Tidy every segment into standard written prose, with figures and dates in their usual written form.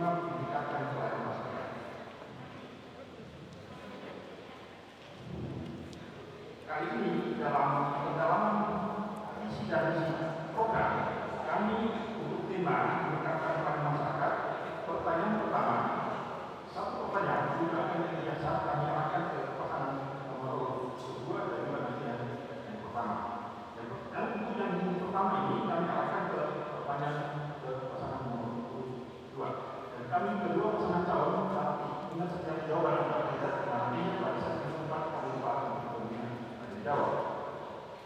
guna meningkatkan pelayanan masyarakat. Kali ini dalam pendalaman visi dan misi program kami untuk tema meningkatkan pelayanan masyarakat. Pertanyaan pertama, satu pertanyaan juga akan biasa kami arahkan ke pasangan nomor 2 dan juga nanti yang pertama. Dan untuk yang pertama ini kami arahkan ke pertanyaan ke pasangan nomor 2. Dan kami kedua pasangan calon ingat setiap jawaban antara kita nantinya pada saat kesempatan kami lupa untuk menjawab.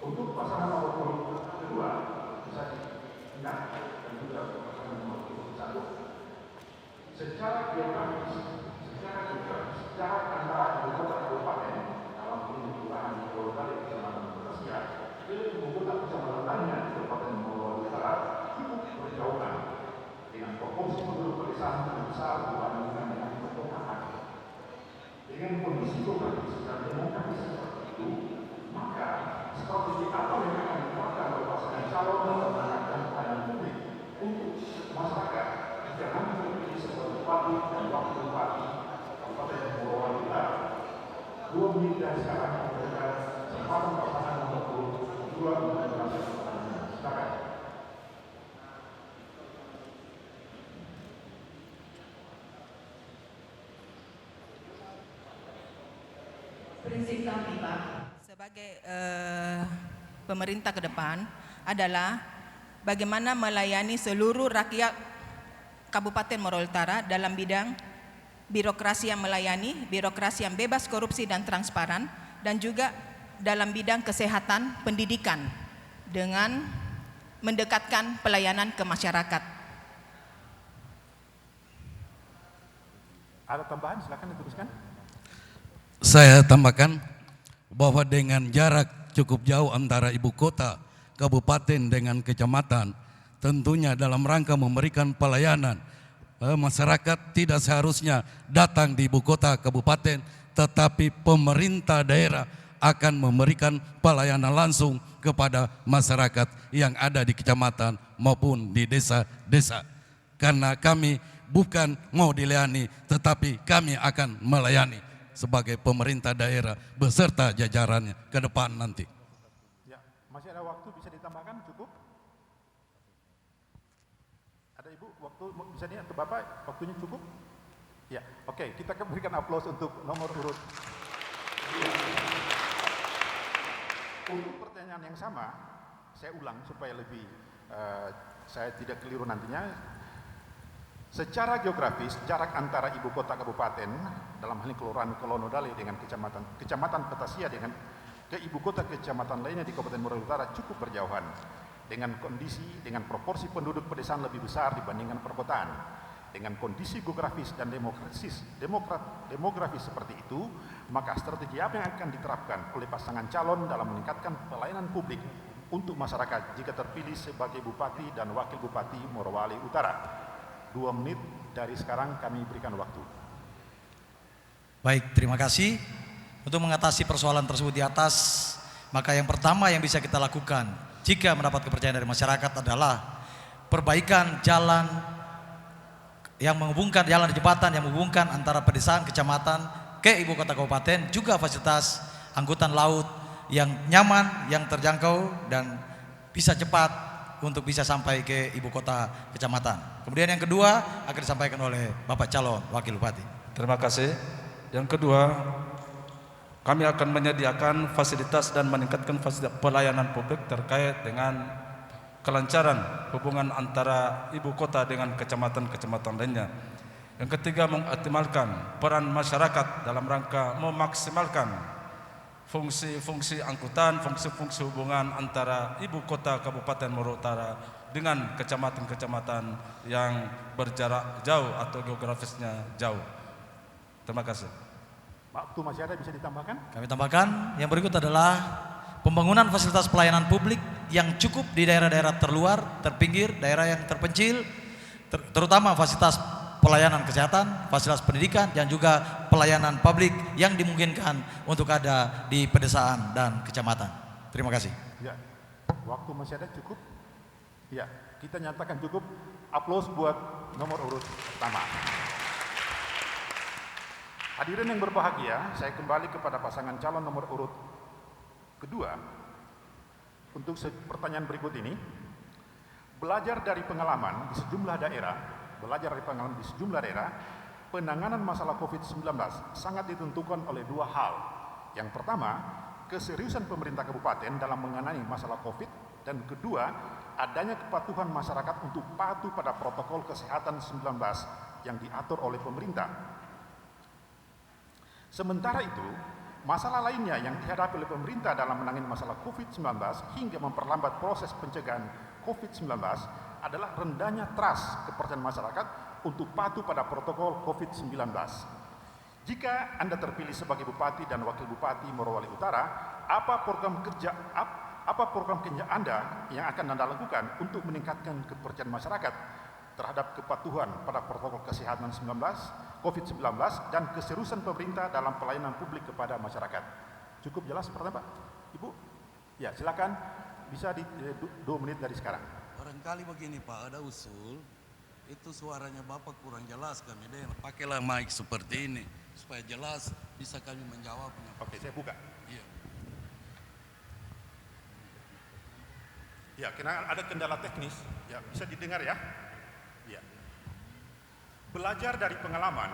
Untuk pasangan nomor kedua bisa diingat dan juga pasangan nomor 1. Secara geografis, jarak antara ibu kota kabupaten dalam ini kelurahan Morowali Kecamatan Petasia ke ibu kota kecamatan lainnya Kabupaten Morowali Utara cukup berjauhan dengan proporsi penduduk pedesaan yang besar dibandingkan dengan perkotaan. Dengan kondisi geografis dan demografis seperti itu, maka strategi apa yang akan diterapkan oleh pasangan calon dalam menangani pelayanan publik untuk masyarakat? Jangan memilih sebagai bupati dan wakil bupati Kabupaten Morowali Utara. 2 menit dari sekarang memberikan kesempatan pasangan nomor 2 untuk menjelaskan pertanyaan. Silakan. Prinsip kami, Pak, sebagai pemerintah ke depan adalah bagaimana melayani seluruh rakyat Kabupaten Morowali Utara dalam bidang birokrasi yang melayani, birokrasi yang bebas korupsi dan transparan, dan juga dalam bidang kesehatan, pendidikan dengan mendekatkan pelayanan ke masyarakat. Ada tambahan? Silakan diteruskan. Saya tambahkan bahwa dengan jarak cukup jauh antara ibu kota, kabupaten dengan kecamatan, tentunya dalam rangka memberikan pelayanan, masyarakat tidak seharusnya datang di ibu kota kabupaten, tetapi pemerintah daerah akan memberikan pelayanan langsung kepada masyarakat yang ada di kecamatan maupun di desa-desa. Karena kami bukan mau dilayani, tetapi kami akan melayani sebagai pemerintah daerah beserta jajarannya ke depan nanti. Ya, masih ada waktu, bisa ditambahkan, cukup? Ada Ibu, waktu bisa nih atau Bapak, waktunya cukup? Ya, oke, kita berikan aplaus untuk nomor urut. Ya. Untuk pertanyaan yang sama, saya ulang supaya lebih saya tidak keliru nantinya. Secara geografis, jarak antara ibu kota kabupaten dalam hal ini Kelurahan Kolonodale dengan kecamatan Petasia dengan ke ibu kota kecamatan lainnya di Kabupaten Morowali Utara cukup berjauhan, dengan proporsi penduduk pedesaan lebih besar dibandingkan perkotaan. Dengan kondisi geografis dan demografis seperti itu, maka strategi apa yang akan diterapkan oleh pasangan calon dalam meningkatkan pelayanan publik untuk masyarakat jika terpilih sebagai bupati dan wakil bupati Morowali Utara? 2 menit dari sekarang kami berikan waktu. Baik, terima kasih. Untuk mengatasi persoalan tersebut di atas, maka yang pertama yang bisa kita lakukan jika mendapat kepercayaan dari masyarakat adalah perbaikan jalan yang menghubungkan, jalan jembatan yang menghubungkan antara pedesaan kecamatan ke ibu kota kabupaten, juga fasilitas angkutan laut yang nyaman, yang terjangkau dan bisa cepat untuk bisa sampai ke ibu kota kecamatan. Kemudian yang kedua akan disampaikan oleh Bapak calon wakil bupati. Terima kasih. Yang kedua, kami akan menyediakan fasilitas dan meningkatkan fasilitas pelayanan publik terkait dengan kelancaran hubungan antara ibu kota dengan kecamatan-kecamatan lainnya. Yang ketiga, mengoptimalkan peran masyarakat dalam rangka memaksimalkan fungsi-fungsi angkutan, fungsi-fungsi hubungan antara ibu kota Kabupaten Morowali Utara dengan kecamatan-kecamatan yang berjarak jauh atau geografisnya jauh. Terima kasih. Waktu masih ada, bisa ditambahkan? Kami tambahkan, yang berikut adalah pembangunan fasilitas pelayanan publik yang cukup di daerah-daerah terluar, terpinggir, daerah yang terpencil, terutama fasilitas pelayanan kesehatan, fasilitas pendidikan, dan juga pelayanan publik yang dimungkinkan untuk ada di pedesaan dan kecamatan. Terima kasih. Ya, waktu masih ada, cukup? Ya, kita nyatakan cukup. Aplaus buat nomor urut pertama. Hadirin yang berbahagia, saya kembali kepada pasangan calon nomor urut kedua untuk pertanyaan berikut ini. Belajar dari pengalaman di sejumlah daerah, penanganan masalah COVID-19 sangat ditentukan oleh dua hal. Yang pertama, keseriusan pemerintah kabupaten dalam menangani masalah COVID, dan kedua, adanya kepatuhan masyarakat untuk patuh pada protokol kesehatan 19 yang diatur oleh pemerintah. Sementara itu, masalah lainnya yang dihadapi oleh pemerintah dalam menangani masalah COVID-19 hingga memperlambat proses pencegahan COVID-19 adalah rendahnya trust kepercayaan masyarakat untuk patuh pada protokol COVID-19. Jika Anda terpilih sebagai Bupati dan Wakil Bupati Morowali Utara, apa program kerja Anda yang akan Anda lakukan untuk meningkatkan kepercayaan masyarakat terhadap kepatuhan pada protokol kesehatan COVID-19 dan keseriusan pemerintah dalam pelayanan publik kepada masyarakat? Cukup jelas pertama, Pak? Ibu? Ya, silakan. Bisa di 2 menit dari sekarang. Barangkali begini Pak, ada usul, itu suaranya Bapak kurang jelas kami deh. Pakailah mic seperti ini, supaya jelas bisa kami menjawabnya. Oke, saya buka. Iya. Ya, karena ada kendala teknis. Ya, bisa didengar ya? Ya. Belajar dari pengalaman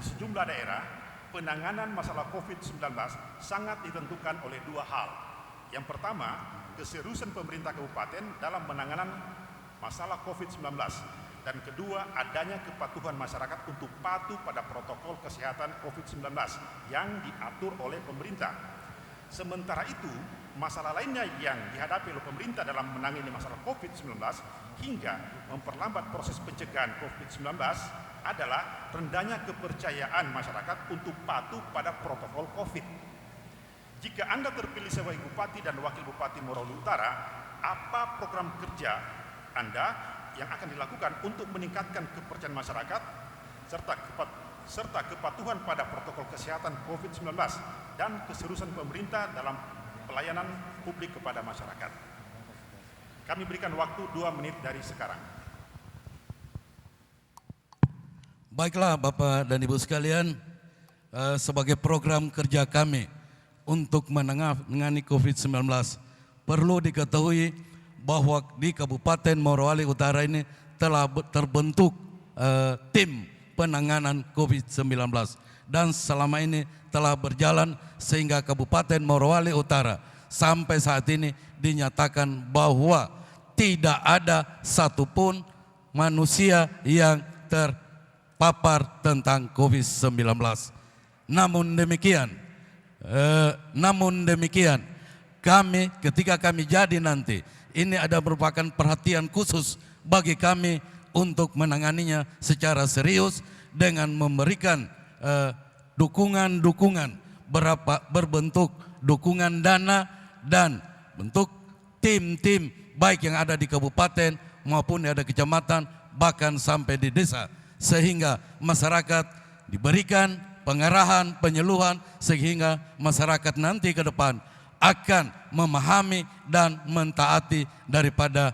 di sejumlah daerah, penanganan masalah COVID-19 sangat ditentukan oleh dua hal. Yang pertama, keseriusan pemerintah kabupaten dalam penanganan masalah COVID-19. Dan kedua, adanya kepatuhan masyarakat untuk patuh pada protokol kesehatan COVID-19 yang diatur oleh pemerintah. Sementara itu, masalah lainnya yang dihadapi oleh pemerintah dalam menangani masalah COVID-19 hingga memperlambat proses pencegahan COVID-19 adalah rendahnya kepercayaan masyarakat untuk patuh pada protokol COVID. Jika Anda terpilih sebagai Bupati dan Wakil Bupati Morowali Utara, apa program kerja Anda yang akan dilakukan untuk meningkatkan kepercayaan masyarakat serta kepatuhan pada protokol kesehatan COVID-19 dan keseriusan pemerintah dalam pelayanan publik kepada masyarakat? Kami berikan waktu 2 menit dari sekarang. Baiklah Bapak dan Ibu sekalian, sebagai program kerja kami untuk menangani COVID-19, perlu diketahui bahwa di Kabupaten Morowali Utara ini telah terbentuk tim penanganan COVID-19 dan selama ini telah berjalan sehingga Kabupaten Morowali Utara sampai saat ini dinyatakan bahwa tidak ada satupun manusia yang terpapar tentang COVID-19. Namun demikian, kami ketika kami jadi nanti, ini ada merupakan perhatian khusus bagi kami untuk menanganinya secara serius dengan memberikan dukungan-dukungan berbentuk dukungan dana dan bentuk tim-tim baik yang ada di kabupaten maupun yang ada kecamatan bahkan sampai di desa, sehingga masyarakat diberikan pengarahan, penyuluhan sehingga masyarakat nanti ke depan akan memahami dan mentaati daripada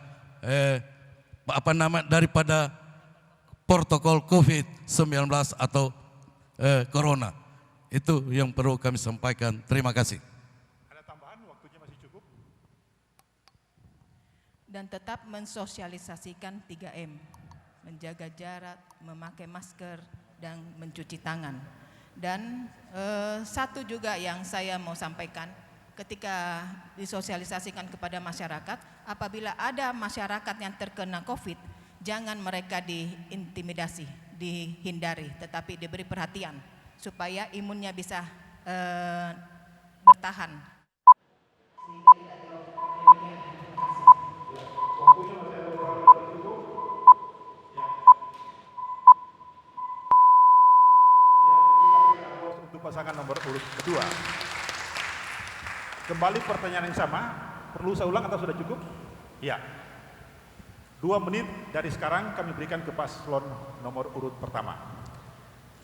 daripada protokol COVID-19 atau corona. Itu yang perlu kami sampaikan. Terima kasih. Ada tambahan, waktunya masih cukup. Dan tetap mensosialisasikan 3M, menjaga jarak, memakai masker, dan mencuci tangan. Dan satu juga yang saya mau sampaikan, ketika disosialisasikan kepada masyarakat, apabila ada masyarakat yang terkena COVID, jangan mereka diintimidasi, dihindari, tetapi diberi perhatian supaya imunnya bisa bertahan. Untuk pasangan nomor urut kedua. Kembali pertanyaan yang sama, perlu saya ulang atau sudah cukup? Ya. 2 menit dari sekarang kami berikan ke paslon nomor urut pertama.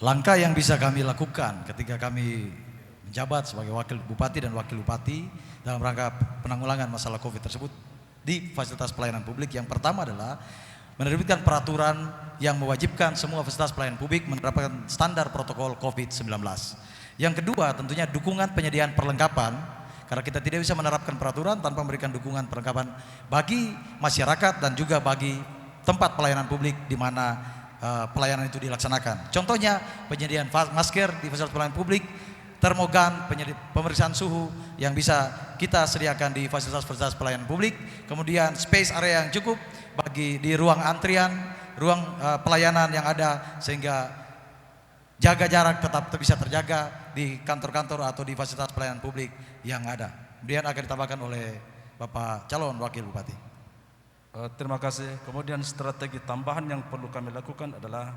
Langkah yang bisa kami lakukan ketika kami menjabat sebagai wakil bupati dan wakil bupati dalam rangka penanggulangan masalah COVID tersebut di fasilitas pelayanan publik, yang pertama adalah menerbitkan peraturan yang mewajibkan semua fasilitas pelayanan publik menerapkan standar protokol COVID-19. Yang kedua, tentunya dukungan penyediaan perlengkapan, karena kita tidak bisa menerapkan peraturan tanpa memberikan dukungan perlengkapan bagi masyarakat dan juga bagi tempat pelayanan publik di mana pelayanan itu dilaksanakan. Contohnya penyediaan masker di fasilitas pelayanan publik, termogan, pemeriksaan suhu yang bisa kita sediakan di fasilitas-fasilitas pelayanan publik, kemudian space area yang cukup bagi di ruang antrian, ruang pelayanan yang ada, sehingga jaga jarak tetap bisa terjaga di kantor-kantor atau di fasilitas pelayanan publik yang ada. Kemudian akan ditambahkan oleh Bapak calon wakil bupati. Terima kasih. Kemudian strategi tambahan yang perlu kami lakukan adalah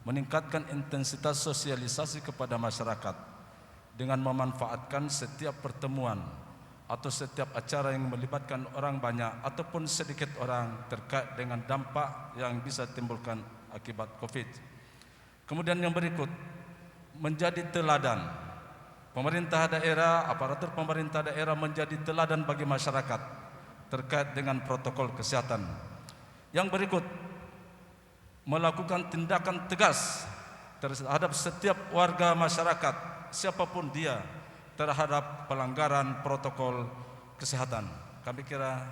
meningkatkan intensitas sosialisasi kepada masyarakat dengan memanfaatkan setiap pertemuan atau setiap acara yang melibatkan orang banyak ataupun sedikit orang terkait dengan dampak yang bisa timbulkan akibat COVID. Kemudian yang berikut, menjadi teladan. Pemerintah daerah, aparatur pemerintah daerah menjadi teladan bagi masyarakat terkait dengan protokol kesehatan. Yang berikut, melakukan tindakan tegas terhadap setiap warga masyarakat, siapapun dia, terhadap pelanggaran protokol kesehatan. Kami kira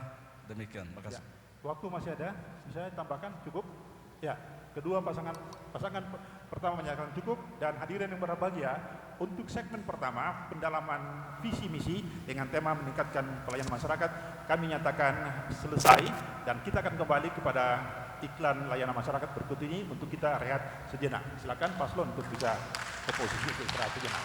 demikian. Terima kasih. Ya, waktu masih ada, bisa tambahkan cukup? Ya, kedua pasangan pertama menyatakan cukup, dan hadirin yang berbahagia, untuk segmen pertama pendalaman visi misi dengan tema meningkatkan pelayanan masyarakat kami nyatakan selesai, dan kita akan kembali kepada iklan layanan masyarakat berikut ini untuk kita rehat sejenak. Silakan paslon untuk bisa ke posisi istirahat sejenak.